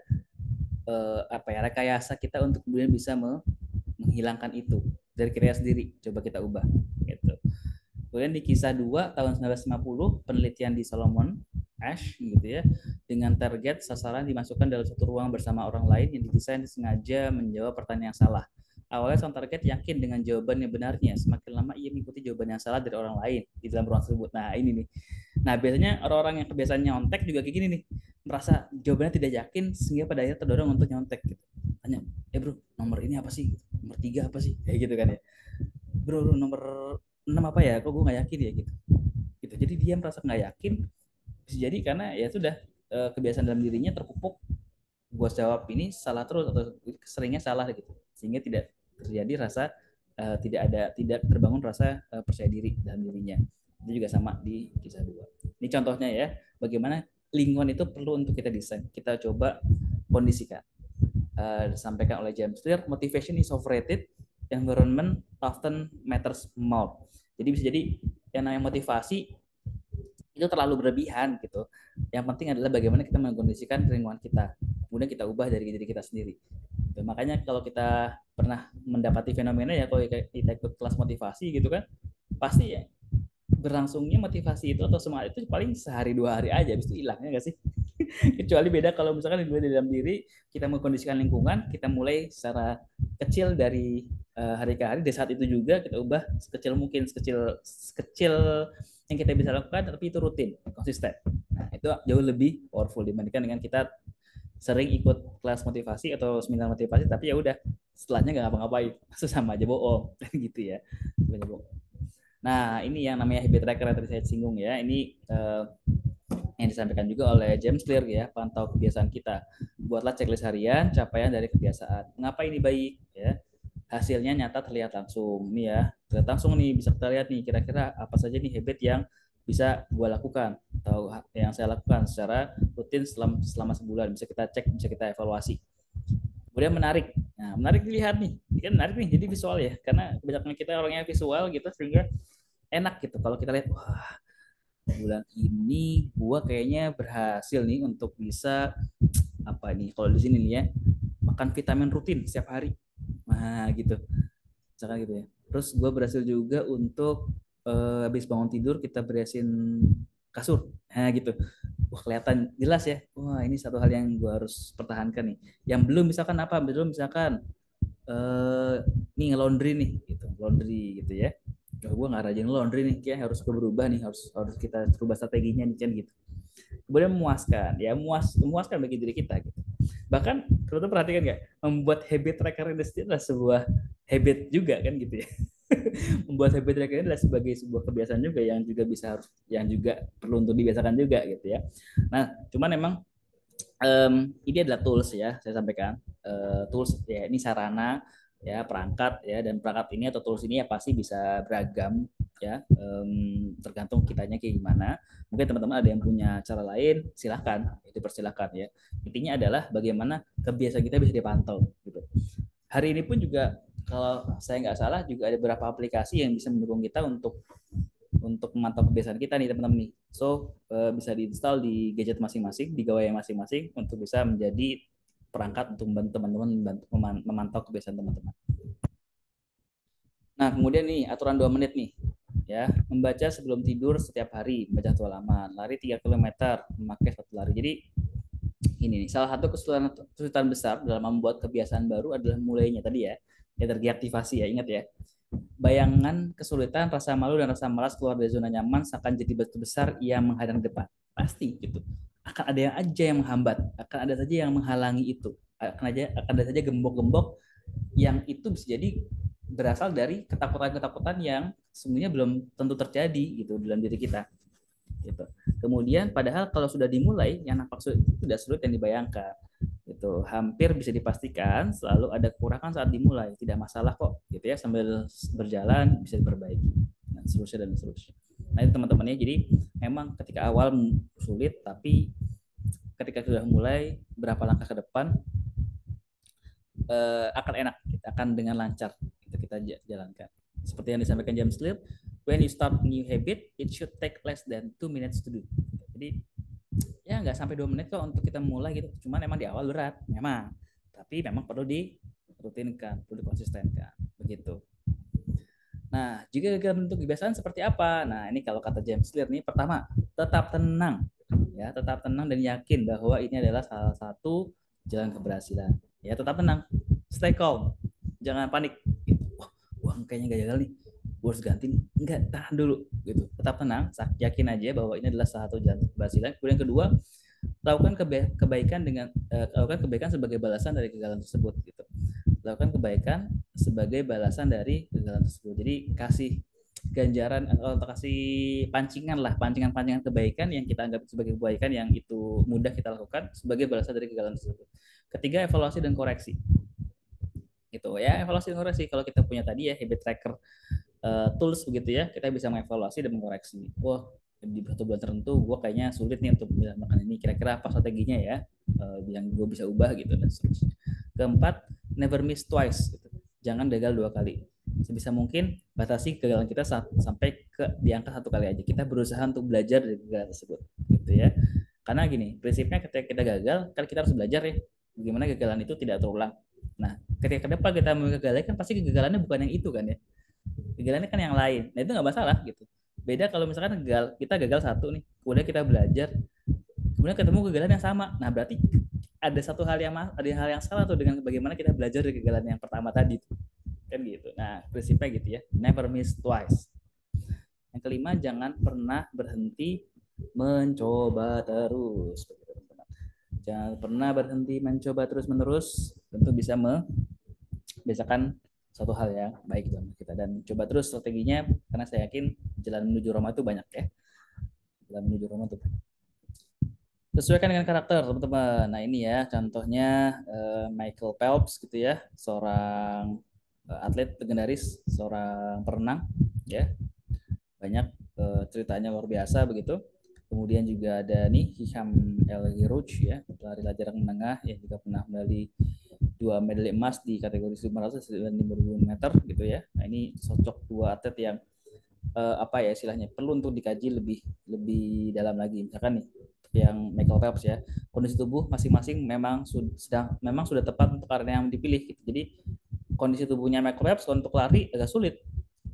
S1: rekayasa kita untuk kemudian bisa menghilangkan itu dari kita sendiri. Coba kita ubah gitu. Kemudian di kisah 2 tahun 1950 penelitian di Solomon Ash gitu ya, dengan target sasaran dimasukkan dalam satu ruang bersama orang lain yang didesain sengaja menjawab pertanyaan yang salah. Awalnya sang target yakin dengan jawaban yang benarnya, semakin lama ia mengikuti jawaban yang salah dari orang lain di dalam ruang tersebut. Nah ini nih, nah biasanya orang-orang yang kebiasaan nyontek juga kayak gini nih, merasa jawabannya tidak yakin sehingga pada akhirnya terdorong untuk nyontek gitu. Tanya, bro, nomor ini apa sih? Nomor 3 apa sih? Kayak gitu kan ya. Bro, nomor 6 apa ya? Kok gue nggak yakin ya gitu. Jadi dia merasa nggak yakin, bisa jadi karena ya sudah kebiasaan dalam dirinya terpupuk, gue jawab ini salah terus atau seringnya salah gitu, sehingga tidak terjadi rasa tidak terbangun rasa percaya diri dalam dirinya. Itu juga sama di kisah 2. Ini contohnya ya, bagaimana lingkungan itu perlu untuk kita desain, kita coba kondisikan. Disampaikan oleh James Clear, motivation is overrated, environment often matters more. Jadi bisa jadi yang namanya motivasi itu terlalu berlebihan gitu. Yang penting adalah bagaimana kita mengkondisikan lingkungan kita, kemudian kita ubah dari diri kita sendiri. Makanya kalau kita pernah mendapati fenomena ya, kalau kita ikut kelas motivasi gitu kan, pasti ya berlangsungnya motivasi itu atau semangat itu paling sehari 2 hari aja, habis itu hilangnya nggak sih? Kecuali beda kalau misalkan di dalam diri kita mengkondisikan lingkungan, kita mulai secara kecil dari hari ke hari, di saat itu juga kita ubah sekecil mungkin, sekecil yang kita bisa lakukan, tapi itu rutin, konsisten. Nah, itu jauh lebih powerful dibandingkan dengan kita sering ikut kelas motivasi atau seminar motivasi, tapi ya udah setelahnya nggak ngapa-ngapain, sama aja bohong, gitu ya. Nah, ini yang namanya habit tracker yang tadi saya singgung ya. Ini yang disampaikan juga oleh James Clear ya, pantau kebiasaan kita. Buatlah checklist harian capaian dari kebiasaan. Mengapa ini baik ya? Hasilnya nyata terlihat langsung nih ya. Terlihat langsung nih, bisa kita lihat nih kira-kira apa saja nih habit yang bisa gue lakukan atau yang saya lakukan secara rutin selama sebulan. Bisa kita cek, bisa kita evaluasi. Kemudian menarik. Nah, menarik dilihat nih. Ini kan menarik nih, jadi visual ya. Karena kebanyakan kita orangnya visual gitu, sehingga enak gitu kalau kita lihat, wah bulan ini gua kayaknya berhasil nih untuk bisa apa nih kalau di sini nih ya, makan vitamin rutin setiap hari. Nah gitu, misalkan gitu ya. Terus gua berhasil juga untuk habis bangun tidur kita beresin kasur. Nah gitu, wah kelihatan jelas ya, wah ini satu hal yang gua harus pertahankan nih. Yang belum misalkan apa, belum misalkan nih laundry nih gitu, laundry gitu ya. gue nggak rajin laundry nih, kayak harus berubah nih, harus harus kita rubah strateginya nih kan gitu. Kemudian memuaskan, ya memuaskan bagi diri kita gitu. Bahkan teman-teman perhatikan nggak, membuat habit tracker ini adalah sebuah habit juga kan gitu ya. Membuat habit tracker ini adalah sebagai sebuah kebiasaan juga yang juga bisa harus, yang juga perlu untuk dibiasakan juga gitu ya. Nah cuman emang ini adalah tools ya, saya sampaikan. Tools ya, ini sarana ya, perangkat ya, dan perangkat ini atau tools ini ya pasti bisa beragam ya, tergantung kitanya kayak gimana. Mungkin teman-teman ada yang punya cara lain, silahkan, itu persilahkan ya. Intinya adalah bagaimana kebiasaan kita bisa dipantau gitu. Hari ini pun juga kalau saya nggak salah juga ada beberapa aplikasi yang bisa mendukung kita untuk memantau kebiasaan kita nih teman-teman nih. So bisa diinstal di gadget masing-masing, di gawai masing-masing untuk bisa menjadi perangkat untuk membantu teman-teman memantau kebiasaan teman-teman. Nah kemudian nih aturan 2 menit nih ya, membaca sebelum tidur setiap hari, membaca 1 halaman, lari 3 kilometer, memakai sepatu lari. Jadi ini nih, salah satu kesulitan besar dalam membuat kebiasaan baru adalah mulainya tadi ya, energi aktivasi ya, ingat ya. Bayangan, kesulitan, rasa malu, dan rasa malas keluar dari zona nyaman akan jadi batu besar yang menghadang depan. Pasti gitu. Akan ada yang aja yang menghambat, akan ada saja yang menghalangi itu. Akan ada saja gembok-gembok yang itu bisa jadi berasal dari ketakutan-ketakutan yang sebenarnya belum tentu terjadi gitu dalam diri kita. Gitu. Kemudian padahal kalau sudah dimulai, yang nampak sulit itu tidak sulit yang dibayangkan. Itu hampir bisa dipastikan selalu ada kekurangan saat dimulai, tidak masalah kok gitu ya, sambil berjalan bisa diperbaiki dan seterusnya dan seterusnya. Nah itu teman-teman ya, jadi memang ketika awal sulit, tapi ketika sudah mulai berapa langkah ke depan akan enak, akan dengan lancar kita jalankan. Seperti yang disampaikan James Clear, when you start new habit, it should take less than 2 minutes to do. Jadi ya nggak sampai 2 menit kok untuk kita mulai gitu. Cuman emang di awal berat, memang. Tapi memang perlu dirutinkan, perlu dikonsistenkan, begitu. Nah, juga gagal bentuk kebiasaan seperti apa? Nah, ini kalau kata James Clear nih, pertama, tetap tenang. Ya, tetap tenang dan yakin bahwa ini adalah salah satu jalan keberhasilan. Ya, tetap tenang. Stay calm. Jangan panik. Gitu. Wah, kayaknya gagal nih. Gue harus ganti nih. Enggak, tahan dulu. Gitu. Tetap tenang, yakin aja bahwa ini adalah salah satu jalan keberhasilan. Kemudian yang kedua, lakukan kebaikan dengan lakukan kebaikan sebagai balasan dari kegagalan tersebut gitu. Lakukan kebaikan sebagai balasan dari kegagalan tersebut. Jadi kasih ganjaran atau kasih pancingan lah, pancingan-pancingan kebaikan yang kita anggap sebagai kebaikan yang itu mudah kita lakukan sebagai balasan dari kegagalan tersebut. Ketiga, evaluasi dan koreksi. Gitu ya, evaluasi dan koreksi. Kalau kita punya tadi ya habit tracker tools begitu ya, kita bisa mengevaluasi dan mengoreksi. Wah, di satu bulan tertentu gue kayaknya sulit nih untuk makan ini, kira-kira apa strateginya ya yang gue bisa ubah gitu dan seterusnya. Keempat, never miss twice gitu. Jangan gagal 2 kali. Sebisa mungkin batasi kegagalan kita sampai ke di angka 1 kali aja. Kita berusaha untuk belajar dari kegagalan tersebut gitu ya. Karena gini, prinsipnya ketika kita gagal kan kita harus belajar ya bagaimana kegagalan itu tidak terulang. Nah, ketika ke depan kita menggagalnya kan pasti kegagalannya bukan yang itu kan ya, kegagalannya kan yang lain. Nah itu nggak masalah gitu. Beda kalau misalkan kita gagal satu nih, kemudian kita belajar, kemudian ketemu kegagalan yang sama. Nah berarti ada satu hal yang ada hal yang salah tuh dengan bagaimana kita belajar dari kegagalan yang pertama tadi kan gitu. Nah prinsipnya gitu ya, never miss twice. Yang kelima, jangan pernah berhenti mencoba terus. Jangan pernah berhenti mencoba terus-menerus, tentu bisa membiasakan satu hal yang baik dalam kita, dan coba terus strateginya karena saya yakin jalan menuju Roma itu banyak ya. Jalan menuju Roma itu banyak. Sesuaikan dengan karakter teman-teman. Nah ini ya contohnya Michael Phelps gitu ya, seorang atlet legendaris, seorang perenang ya. Banyak ceritanya luar biasa begitu. Kemudian juga ada nih Hisham El Girouj ya, pelari jarak menengah yang juga pernah medali emas di kategori 500 dan 5000 meter gitu ya. Nah ini cocok 2 atlet yang apa ya istilahnya perlu untuk dikaji lebih lebih dalam lagi. Misalkan nih yang Michael Phelps ya, kondisi tubuh masing-masing memang sudah tepat untuk area yang dipilih gitu. Jadi kondisi tubuhnya Michael Phelps untuk lari agak sulit,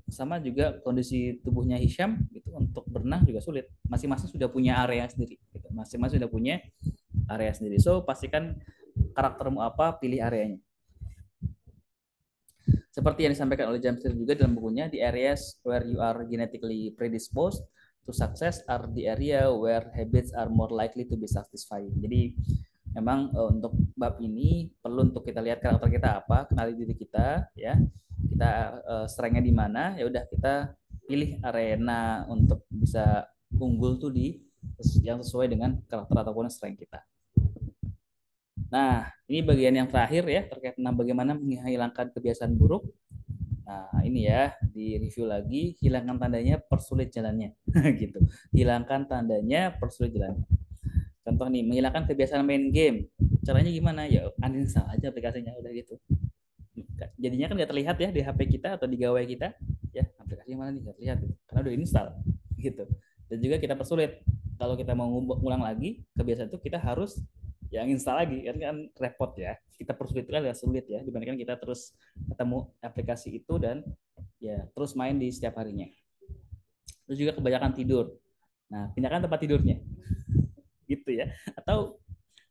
S1: sama juga kondisi tubuhnya Hisham gitu untuk berenang juga sulit. Masing-masing sudah punya area sendiri gitu. Masing-masing sudah punya area sendiri. So pastikan karaktermu apa, pilih areanya. Seperti yang disampaikan oleh James Clear juga dalam bukunya, the areas where you are genetically predisposed to success are the area where habits are more likely to be satisfying. Jadi memang untuk bab ini perlu untuk kita lihat karakter kita apa, kenali diri kita, ya, kita strength-nya di mana, ya udah kita pilih arena untuk bisa unggul tuh di yang sesuai dengan karakter ataupun strength kita. Nah, ini bagian yang terakhir ya terkait tentang bagaimana menghilangkan kebiasaan buruk. Nah, ini ya di review lagi, hilangkan tandanya, persulit jalannya, gitu. Hilangkan tandanya, persulit jalannya. Contoh nih, menghilangkan kebiasaan main game. Caranya gimana? Ya uninstall aja aplikasinya, udah gitu. Jadinya kan nggak terlihat ya di HP kita atau di gawai kita, ya aplikasinya mana nih nggak terlihat, gitu. Karena udah install, gitu. Dan juga kita persulit. Kalau kita mau ngulang lagi kebiasaan itu, kita harus yang install lagi, kan repot ya. Kita persulit itu kan agak sulit ya dibandingkan kita terus ketemu aplikasi itu dan ya terus main di setiap harinya. Terus juga kebanyakan tidur. Nah, pindahkan tempat tidurnya, gitu ya. Atau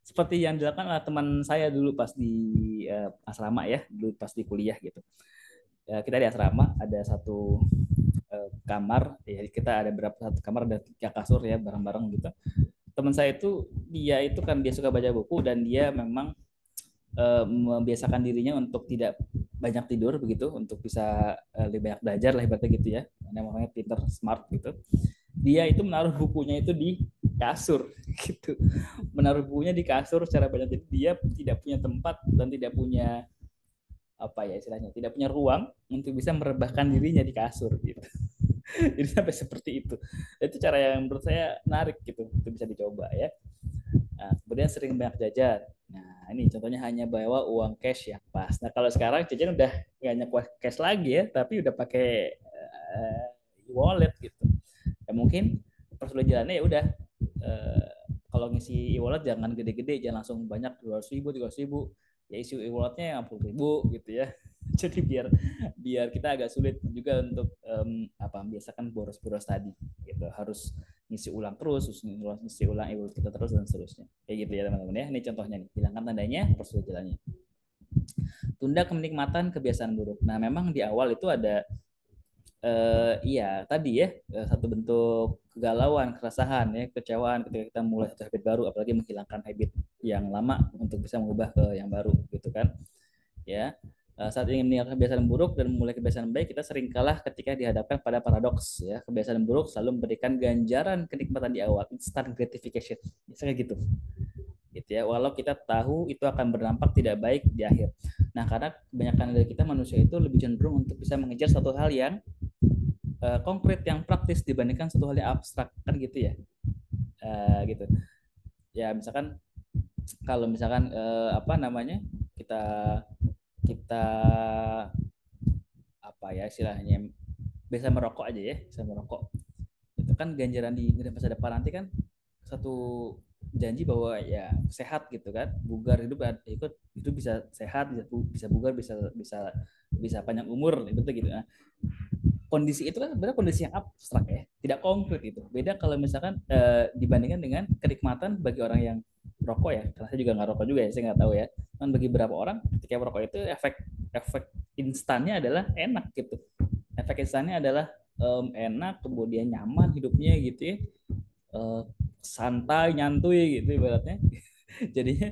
S1: seperti yang dilakukan oleh teman saya dulu pas di asrama ya, dulu pas di kuliah gitu. Ya, kita di asrama ada satu kamar, ya kita ada berapa satu kamar, ada 3 kasur ya bareng-bareng gitu. Teman saya itu dia itu kan dia suka baca buku dan dia memang membiasakan dirinya untuk tidak banyak tidur begitu untuk bisa lebih banyak belajar lah ibaratnya gitu ya. Namanya pinter smart gitu. Dia itu menaruh bukunya itu di kasur gitu. Menaruh bukunya di kasur secara banyak, jadi dia tidak punya tempat dan tidak punya apa ya istilahnya, tidak punya ruang untuk bisa merebahkan dirinya di kasur gitu. Jadi sampai seperti itu cara yang menurut saya menarik gitu, itu bisa dicoba ya. Nah, kemudian sering banyak jajan. Nah, ini contohnya hanya bawa uang cash yang pas. Nah, kalau sekarang jajan udah nggak hanya cash lagi ya, tapi udah pakai wallet gitu. Ya mungkin persulit jalannya ya udah kalau ngisi e-wallet jangan gede-gede, jangan langsung banyak 200.000, 300.000. Ya isi e-walletnya yang 40.000 gitu ya. Jadi biar kita agak sulit juga untuk biasakan boros-boros tadi gitu. Harus ngisi ulang terus ngisi ulang e-wallet kita terus dan seterusnya. Kayak gitu ya teman-teman ya. Ini contohnya nih, hilangkan tandanya, persulit jalannya. Tunda kenikmatan kebiasaan buruk. Nah, memang di awal itu ada iya tadi ya, satu bentuk kegalauan, keresahan ya, kecewaan ketika kita mulai satu habit baru, apalagi menghilangkan habit yang lama untuk bisa mengubah ke yang baru gitu kan ya. Saat ingin meninggalkan kebiasaan buruk dan memulai kebiasaan baik, kita sering kalah ketika dihadapkan pada paradoks ya. Kebiasaan buruk selalu memberikan ganjaran kenikmatan di awal, instant gratification, misalnya gitu ya, walau kita tahu itu akan berdampak tidak baik di akhir. Nah, karena kebanyakan dari kita manusia itu lebih cenderung untuk bisa mengejar satu hal yang konkret, yang praktis dibandingkan satu hal yang abstrak kan gitu ya. Gitu ya, misalkan kalau misalkan kita kita apa ya istilahnya, biasa merokok aja ya, bisa merokok itu kan ganjaran di masa depan nanti kan, satu janji bahwa ya sehat gitu kan, bugar hidup ikut itu bisa sehat, bisa bugar, bisa panjang umur itu gitu. Nah, kondisi itu kan sebenarnya kondisi yang abstrak ya, tidak konkret itu. Beda kalau misalkan dibandingkan dengan kenikmatan bagi orang yang rokok ya, karena saya juga nggak rokok juga ya, saya nggak tahu ya. Kan bagi beberapa orang ketika merokok itu efek instannya adalah enak gitu. Efek instannya adalah enak, kemudian nyaman hidupnya gitu ya, santai, nyantui gitu ibaratnya. jadinya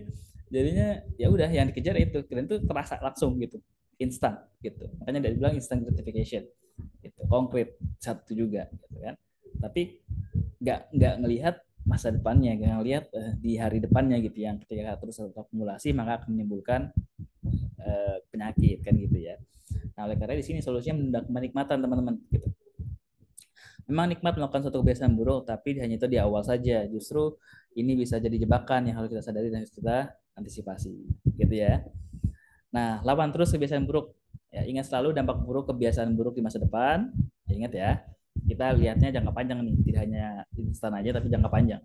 S1: jadinya ya udah yang dikejar itu, dan itu terasa langsung gitu, instan gitu. Makanya dia bilang instant gratification itu konkret satu juga gitu kan. Tapi nggak ngelihat masa depannya, nggak ngelihat di hari depannya gitu, yang ketika terus akumulasi maka akan menimbulkan penyakit kan gitu ya. Nah, oleh karena di sini solusinya menunda kenikmatan teman-teman gitu. Memang nikmat melakukan suatu kebiasaan buruk, tapi hanya itu di awal saja. Justru ini bisa jadi jebakan yang harus kita sadari dan harus kita antisipasi gitu ya. Nah, lawan terus kebiasaan buruk. Ya, ingat selalu dampak buruk kebiasaan buruk di masa depan. Ya, ingat ya, kita lihatnya jangka panjang nih, tidak hanya instan aja tapi jangka panjang.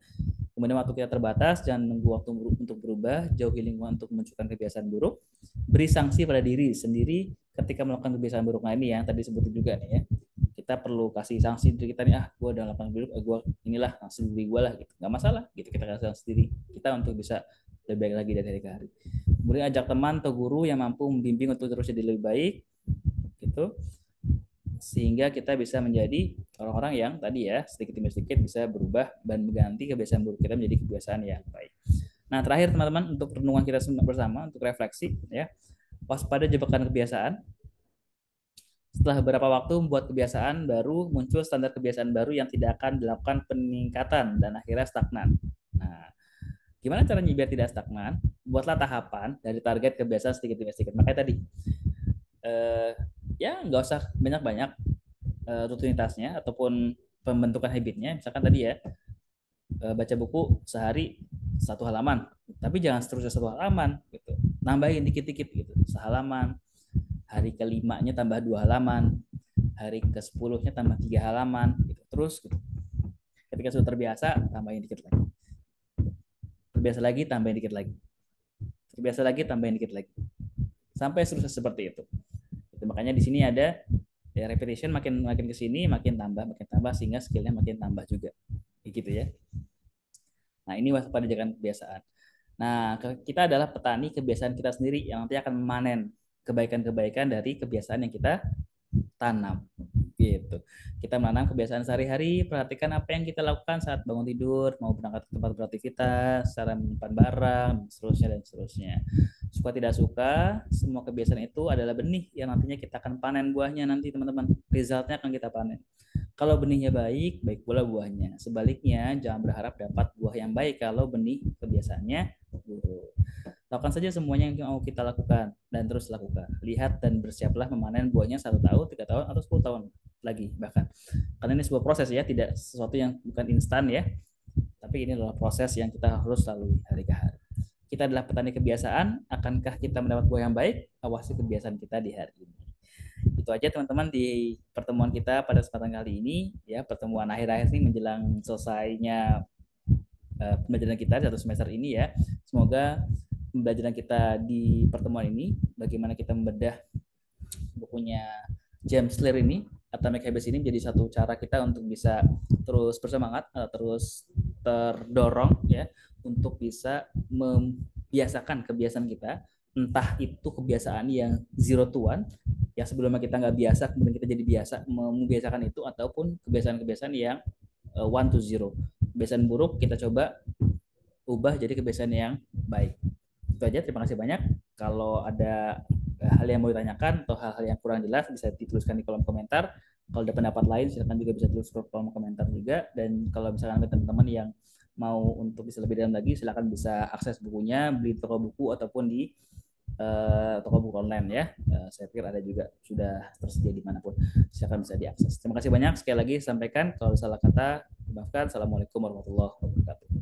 S1: Kemudian waktu kita terbatas, jangan nunggu waktu untuk berubah, jauhi lingkungan untuk memunculkan kebiasaan buruk. Beri sanksi pada diri sendiri ketika melakukan kebiasaan buruk. Nah, ini ya tadi sebutin juga nih ya. Kita perlu kasih sanksi diri kita nih, gue udah melakukan buruk, gue inilah sanksi diri gue lah gitu. Nggak masalah gitu, kita kasih sanksi diri kita untuk bisa lebih baik lagi dari hari ke hari. Kemudian ajak teman atau guru yang mampu membimbing untuk terus jadi lebih baik. gitu, sehingga kita bisa menjadi orang-orang yang tadi ya sedikit demi sedikit bisa berubah dan mengganti kebiasaan buruk kita menjadi kebiasaan yang baik. Nah, terakhir teman-teman, untuk renungan kita bersama, untuk refleksi ya, waspada jebakan kebiasaan. Setelah beberapa waktu membuat kebiasaan baru, muncul standar kebiasaan baru yang tidak akan dilakukan peningkatan dan akhirnya stagnan. Nah, gimana caranya biar tidak stagnan? Buatlah tahapan dari target kebiasaan sedikit demi sedikit. Makanya tadi, eh, ya nggak usah banyak-banyak rutinitasnya ataupun pembentukan habitnya. Misalkan tadi ya, baca buku sehari 1 halaman, tapi jangan seterusnya 1 halaman gitu. Nambahin dikit-dikit gitu, sehalaman. Hari kelimanya tambah 2 halaman, hari ke-10-nya tambah 3 halaman, gitu. Terus gitu. Ketika sudah terbiasa, tambahin dikit lagi. Terbiasa lagi, tambahin dikit lagi. Terbiasa lagi, tambahin dikit lagi. Sampai seterusnya seperti itu. Itu makanya di sini ada ya, repetition, makin makin ke sini makin tambah sehingga skillnya makin tambah juga. Gitu ya. Nah, ini waspada jangan kebiasaan. Nah, kita adalah petani kebiasaan kita sendiri yang nanti akan memanen kebaikan-kebaikan dari kebiasaan yang kita tanam gitu. Kita menanam kebiasaan sehari-hari, perhatikan apa yang kita lakukan saat bangun tidur, mau berangkat ke tempat beraktivitas, cara menyimpan barang, seterusnya dan seterusnya. Suka tidak suka, semua kebiasaan itu adalah benih yang nantinya kita akan panen buahnya nanti teman-teman. Resultnya akan kita panen. Kalau benihnya baik, baik pula buahnya. Sebaliknya, jangan berharap dapat buah yang baik kalau benih kebiasaannya buruk. Lakukan saja semuanya yang mau kita lakukan dan terus lakukan. Lihat dan bersiaplah memanen buahnya 1 tahun, 3 tahun, atau 10 tahun lagi bahkan. Karena ini sebuah proses ya, tidak sesuatu yang bukan instan ya. Tapi ini adalah proses yang kita harus lalui hari ke hari. Kita adalah petani kebiasaan, akankah kita mendapat buah yang baik? Awasi kebiasaan kita di hari ini. Itu aja teman-teman di pertemuan kita pada kesempatan kali ini ya, pertemuan akhir-akhir ini menjelang selesainya pembelajaran kita di 1 semester ini ya. Semoga pembelajaran kita di pertemuan ini, bagaimana kita membedah bukunya James Clear ini, Atomic Habits ini, menjadi satu cara kita untuk bisa terus bersemangat, terus terdorong ya untuk bisa membiasakan kebiasaan kita, entah itu kebiasaan yang 0 to 1 yang sebelumnya kita nggak biasa kemudian kita jadi biasa membiasakan itu, ataupun kebiasaan-kebiasaan yang 1 to 0. Kebiasaan buruk kita coba ubah jadi kebiasaan yang baik. Itu aja, terima kasih banyak. Kalau ada hal yang mau ditanyakan atau hal-hal yang kurang jelas bisa dituliskan di kolom komentar. Kalau ada pendapat lain silakan juga bisa tulis ke kolom komentar juga. Dan kalau misalkan ada teman-teman yang mau untuk bisa lebih dalam lagi, silakan bisa akses bukunya, beli toko buku ataupun di toko buku online ya. Saya pikir ada juga sudah tersedia dimanapun. Silakan bisa diakses. Terima kasih banyak. Sekali lagi sampaikan kalau salah kata, maafkan. Assalamualaikum warahmatullahi wabarakatuh.